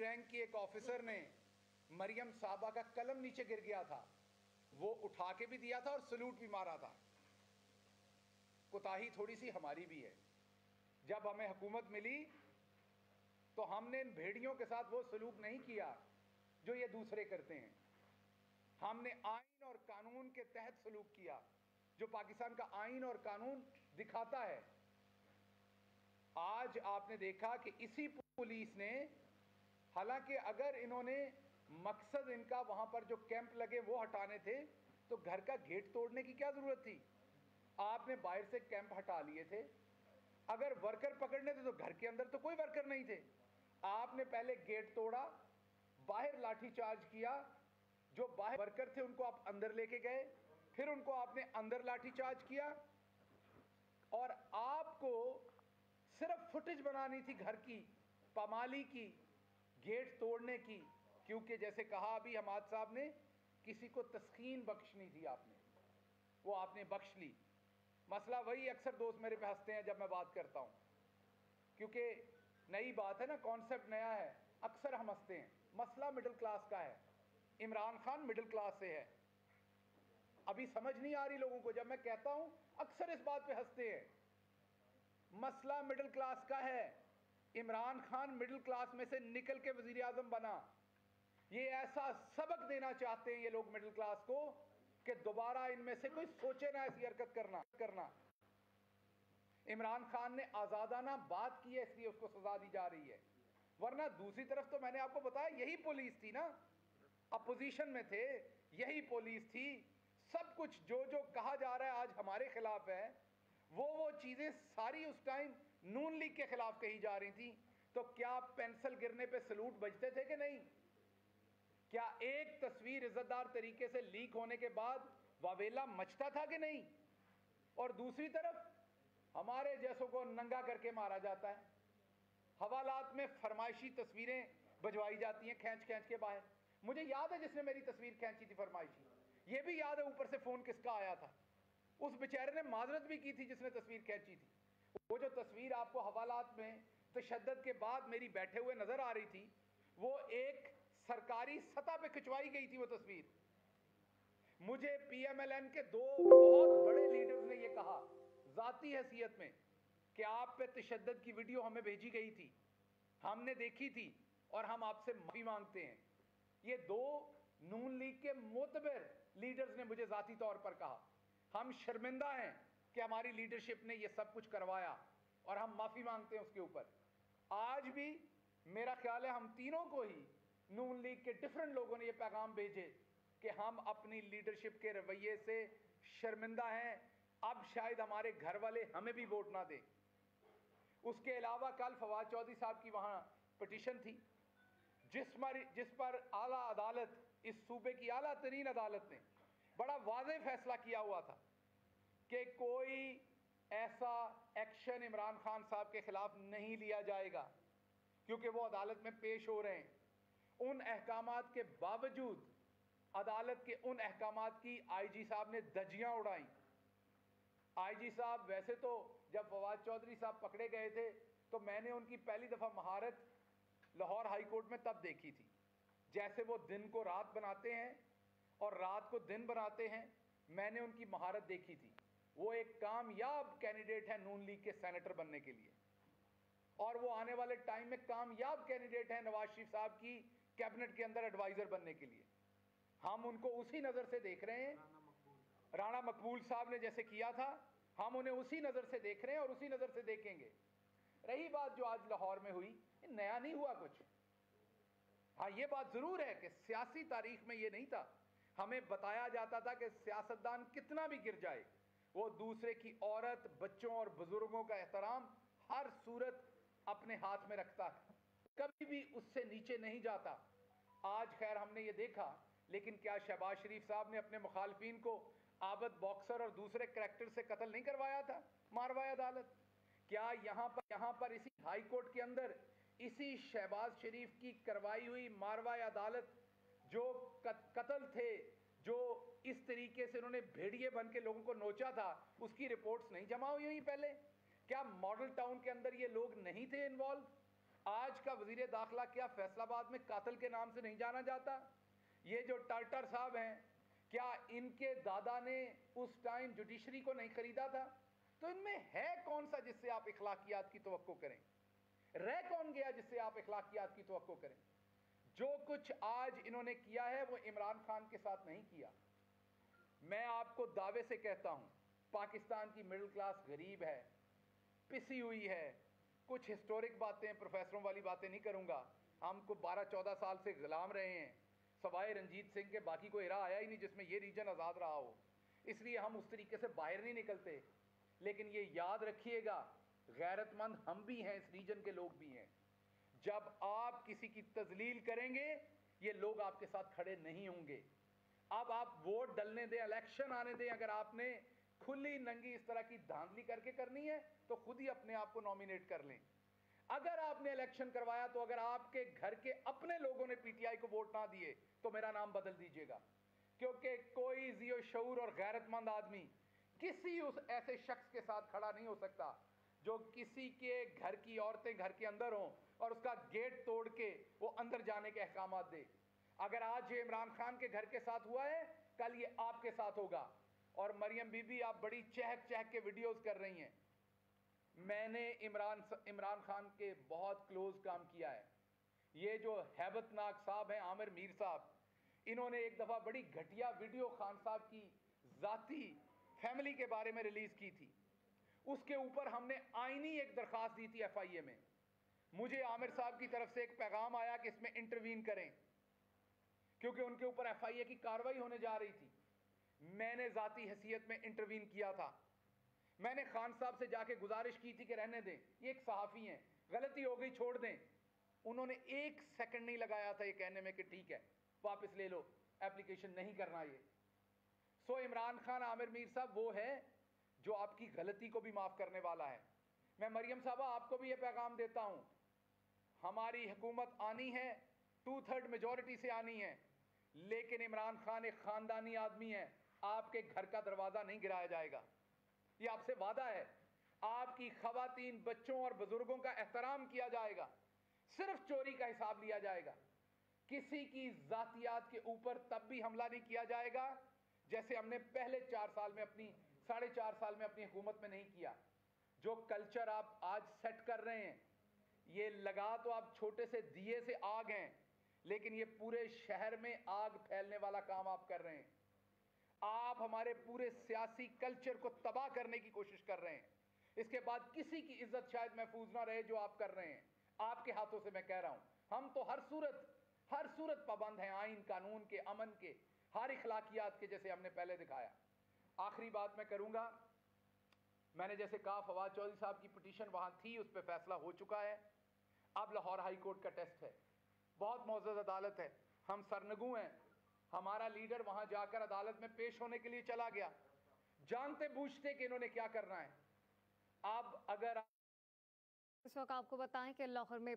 Rank کی ایک officer نے مریم صاحبہ کا قلم نیچے گر گیا تھا، وہ اٹھا کے بھی دیا تھا اور سلوٹ بھی مارا تھا۔ کوتاہی تھوڑی سی ہماری بھی ہے، جب ہمیں حکومت ملی تو ہم نے ان بھیڑیوں کے ساتھ وہ سلوک نہیں کیا جو یہ دوسرے کرتے ہیں۔ ہم نے آئین اور قانون کے تحت سلوک کیا، جو پاکستان کا آئین اور قانون دکھاتا ہے۔ آج آپ نے دیکھا کہ اسی پولیس نے، حالانکہ اگر انہوں نے مقصد ان کا وہاں پر جو کیمپ لگے وہ ہٹانے تھے تو گھر کا گیٹ توڑنے کی کیا ضرورت تھی؟ آپ نے باہر سے کیمپ ہٹا لیے تھے۔ اگر ورکر پکڑنے تھے تو گھر کے اندر تو کوئی ورکر نہیں تھے، آپ نے پہلے گیٹ توڑا، باہر لاٹھی چارج کیا، جو باہر ورکر تھے ان کو آپ اندر لے کے گئے، پھر ان کو آپ نے اندر لاٹھی چارج کیا، اور آپ کو صرف فوٹیج بنانی تھی گھر کی، پامالی کی، گیٹ توڑنے کی، کیونکہ جیسے کہا ابھی حماد صاحب نے، کسی کو تسکین بخشنی تھی آپ نے، وہ آپ نے بخش لی۔ مسئلہ وہی، اکثر دوست میرے پہ ہنستے ہیں جب میں بات کرتا ہوں، کیونکہ نئی بات ہے نا، کانسیپٹ نیا ہے، اکثر ہم ہنستے ہیں۔ مسئلہ مڈل کلاس کا ہے، عمران خان مڈل کلاس سے ہے۔ ابھی سمجھ نہیں آ رہی لوگوں کو، جب میں کہتا ہوں اکثر اس بات پہ ہنستے ہیں۔ مسئلہ مڈل کلاس کا ہے، عمران خان مڈل کلاس میں سے نکل کے وزیر اعظم بنا۔ یہ ایسا سبق دینا چاہتے ہیں یہ لوگ مڈل کلاس کو کہ دوبارہ ان میں سے کوئی سوچے نہ ایسی حرکت کرنا۔ عمران خان نے آزادانہ بات کی ہے، اس لیے اس کو سزا دی جا رہی ہے، ورنہ دوسری طرف تو میں نے آپ کو بتایا یہی پولیس تھی نا، اپوزیشن میں تھے، یہی پولیس تھی۔ سب کچھ جو کہا جا رہا ہے آج ہمارے خلاف ہے، وہ چیزیں ساری اس ٹائم نون لیگ کے خلاف کہی جا رہی تھیں۔ تو کیا پینسل گرنے پہ سلوٹ بجتے تھے کہ نہیں؟ کیا ایک تصویر عزت دار طریقے سے لیک ہونے کے بعد واویلا مچتا تھا کہ نہیں؟ اور دوسری طرف ہمارے جیسوں کو ننگا کر کے مارا جاتا ہے، حوالات میں فرمائشی تصویریں بھجوائی جاتی ہیں کھینچ کے باہر۔ مجھے یاد ہے جس نے میری تصویر کھینچی تھی فرمائشی، یہ بھی یاد ہے اوپر سے فون کس کا آیا تھا، اس بیچارے نے معذرت بھی کی تھی جس نے تصویر کھینچی تھی۔ وہ جو تصویر آپ کو حوالات میں تشدد کے بعد میری بیٹھے ہوئے نظر آ رہی تھی، وہ ایک سرکاری سطح پہ کھنچوائی گئی تھی وہ تصویر۔ مجھے پی ایم ایل این کے دو بہت بڑے لیڈرز نے یہ کہا ذاتی حیثیت میں کہ آپ پہ تشدد کی ویڈیو ہمیں بھیجی گئی تھی، ہم نے دیکھی تھی اور ہم آپ سے معافی مانگتے ہیں۔ یہ دو نون لیگ کے معتبر لیڈرز نے مجھے ذاتی طور پر کہا ہم شرمندہ ہیں کہ ہماری لیڈرشپ نے یہ سب کچھ کروایا اور ہم معافی مانگتے ہیں اس کے اوپر۔ آج بھی میرا خیال ہے ہم تینوں کو ہی نون لیگ کے ڈیفرنٹ لوگوں نے یہ پیغام بھیجے کہ ہم اپنی لیڈرشپ کے رویے سے شرمندہ ہیں، اب شاید ہمارے گھر والے ہمیں بھی ووٹ نہ دیں۔ اس کے علاوہ کل فواد چودھری صاحب کی وہاں پٹیشن تھی جس پر اعلیٰ عدالت، اس صوبے کی اعلیٰ ترین عدالت نے بڑا واضح فیصلہ کیا ہوا تھا کہ کوئی ایسا ایکشن عمران خان صاحب کے خلاف نہیں لیا جائے گا، کیونکہ وہ عدالت میں پیش ہو رہے ہیں۔ ان احکامات کے باوجود عدالت کے ان احکامات کی آئی جی صاحب نے دھجیاں اڑائیں۔ آئی جی صاحب ویسے تو جب فواد چودھری صاحب پکڑے گئے تھے تو میں نے ان کی پہلی دفعہ مہارت لاہور ہائی کورٹ میں تب دیکھی تھی، جیسے وہ دن کو رات بناتے ہیں اور رات کو دن بناتے ہیں، میں نے ان کی مہارت دیکھی تھی۔ وہ ایک کامیاب کینڈیڈیٹ ہے نون لیگ کے سینیٹر بننے کے لیے، اور وہ آنے والے ٹائم میں کامیاب کینڈیڈیٹ ہیں نواز شریف صاحب کی کیبنٹ کے اندر ایڈوائزر بننے کے لیے۔ ہم ان کو اسی نظر سے دیکھ رہے ہیں، رانا مقبول صاحب نے جیسے کیا تھا ہم انہیں اسی نظر سے دیکھ رہے ہیں اور اسی نظر سے دیکھیں گے۔ رہی بات جو آج لاہور میں ہوئی، یہ نیا نہیں ہوا کچھ، ہاں یہ بات ضرور ہے کہ سیاسی تاریخ میں یہ نہیں تھا، ہمیں بتایا جاتا تھا کہ سیاستدان کتنا بھی گر جائے وہ دوسرے کی عورت، بچوں اور بزرگوں کا احترام ہر صورت اپنے ہاتھ میں رکھتا ہے، کبھی بھی اس سے نیچے نہیں جاتا۔ آج خیر ہم نے یہ دیکھا، لیکن کیا شہباز شریف صاحب نے اپنے مخالفین کو عابد باکسر اور دوسرے کریکٹر سے قتل نہیں کروایا تھا ماروائی عدالت؟ کیا یہاں پر اسی ہائی کورٹ کے اندر اسی شہباز شریف کی کروائی ہوئی ماروائی عدالت جو قتل تھے، جو اس طریقے سے انہوں نے بھیڑیے بن کے لوگوں کو نوچا تھا، اس کی رپورٹس نہیں جمع ہوئی ہوئی پہلے؟ کیا ماڈل ٹاؤن کے اندر یہ لوگ نہیں تھے انوالو؟ آج کا وزیر داخلہ کیا فیصل آباد میں قاتل کے نام سے نہیں جانا جاتا؟ یہ جو ٹرٹر صاحب ہیں، کیا ان کے دادا نے اس ٹائم جوڈیشری کو نہیں خریدا تھا؟ تو ان میں ہے کون سا جس سے آپ اخلاقیات کی توقع کریں؟ رہ کون گیا جس سے آپ اخلاقیات کی توقع کریں؟ جو کچھ آج انہوں نے کیا ہے وہ عمران خان کے ساتھ نہیں کیا۔ میں آپ کو دعوے سے کہتا ہوں، پاکستان کی مڈل کلاس غریب ہے، پسی ہوئی ہے۔ کچھ ہسٹورک باتیں، پروفیسروں والی باتیں نہیں کروں گا۔ ہم کو 12-14 سال سے غلام رہے ہیں، سوائے رنجیت سنگھ کے باقی کوئی ایرا آیا ہی نہیں جس میں یہ ریجن آزاد رہا ہو، اس لیے ہم اس طریقے سے باہر نہیں نکلتے۔ لیکن یہ یاد رکھیے گا، غیرت مند ہم بھی ہیں، اس ریجن کے لوگ بھی ہیں۔ جب آپ کسی کی تذلیل کریں گے، یہ لوگ آپ کے ساتھ کھڑے نہیں ہوں گے۔ اب آپ ووٹ ڈلنے دیں، الیکشن آنے دیں۔ اگر آپ نے کھلی ننگی اس طرح کی دھاندلی کر کے کرنی ہے تو خود ہی اپنے آپ کو نامینیٹ کر لیں۔ اگر آپ نے الیکشن کروایا تو اگر آپ کے گھر کے اپنے لوگوں نے پی ٹی آئی کو ووٹ نہ دیے تو میرا نام بدل دیجیے گا، کیونکہ کوئی ذی و شعور اور غیرت مند آدمی کسی اس ایسے شخص کے ساتھ کھڑا نہیں ہو سکتا جو کسی کے گھر کی عورتیں گھر کے اندر ہوں اور اس کا گیٹ توڑ کے وہ اندر جانے کے احکامات دے۔ اگر آج یہ عمران خان کے گھر کے ساتھ ہوا ہے، کل یہ آپ کے ساتھ ہوگا۔ اور مریم بی بی، آپ بڑی چہک چہک کے ویڈیوز کر رہی ہیں۔ میں نے عمران خان کے بہت کلوز کام کیا ہے۔ یہ جو ہیبت ناک صاحب ہیں، عامر میر صاحب، انہوں نے ایک دفعہ بڑی گھٹیا ویڈیو خان صاحب کی ذاتی فیملی کے بارے میں ریلیز کی تھی۔ اس کے اوپر ہم نے آئینی ایک درخواست دی تھی ایف آئی اے میں۔ مجھے عامر صاحب کی طرف سے ایک پیغام آیا کہ اس میں انٹروین کریں، کیونکہ ان کے اوپر ایف آئی اے کی کارروائی ہونے جا رہی تھی۔ میں نے ذاتی حیثیت میں انٹروین کیا تھا۔ میں نے خان صاحب سے جا کے گزارش کی تھی کہ رہنے دیں، یہ ایک صحافی ہیں، غلطی ہو گئی چھوڑ دیں۔ انہوں نے ایک سیکنڈ نہیں لگایا تھا یہ کہنے میں کہ ٹھیک ہے واپس لے لو، اپلیکیشن نہیں کرنا یہ۔ سو عمران خان، عامر میر صاحب وہ ہے جو آپ کی غلطی کو بھی معاف کرنے والا ہے۔ میں مریم صاحبہ آپ کو بھی یہ پیغام دیتا ہوں، ہماری حکومت آنی ہے، 2/3 میجورٹی سے آنی ہے، لیکن عمران خان ایک خاندانی آدمی ہے، آپ کے گھر کا دروازہ نہیں گرایا جائے گا، یہ آپ سے وعدہ ہے۔ آپ کی خواتین، بچوں اور بزرگوں کا احترام کیا جائے گا، صرف چوری کا حساب لیا جائے گا۔ کسی کی ذاتیات کے اوپر تب بھی حملہ نہیں کیا جائے گا جیسے ہم نے پہلے 4.5 سال میں اپنی حکومت میں نہیں کیا۔ جو کلچر آپ آج سیٹ کر رہے ہیں، یہ لگا تو آپ چھوٹے سے دیے سے آگ ہیں، لیکن یہ پورے شہر میں آگ پھیلنے والا کام آپ کر رہے ہیں۔ آپ ہمارے پورے سیاسی کلچر کو تباہ کرنے کی کوشش کر رہے ہیں۔ اس کے بعد کسی کی عزت شاید محفوظ نہ رہے جو آپ کر رہے ہیں، آپ کے ہاتھوں سے میں کہہ رہا ہوں۔ ہم تو ہر صورت پابند ہیں، آئین قانون کے، امن کے، ہر اخلاقیات کے، جیسے ہم نے پہلے دکھایا۔ آخری بات میں کروں گا، میں نے جیسے کہا فواد چودھری صاحب کی پٹیشن وہاں تھی، اس پہ فیصلہ ہو چکا ہے۔ اب لاہور ہائی کورٹ کا ٹیسٹ ہے، بہت معزز عدالت ہے، ہم سرنگوں ہیں۔ ہمارا لیڈر وہاں جا کر عدالت میں پیش ہونے کے لیے چلا گیا، جانتے بوجھتے کہ انہوں نے کیا کرنا ہے۔ اب اگر اس وقت آپ کو بتائیں کہ لاہور میں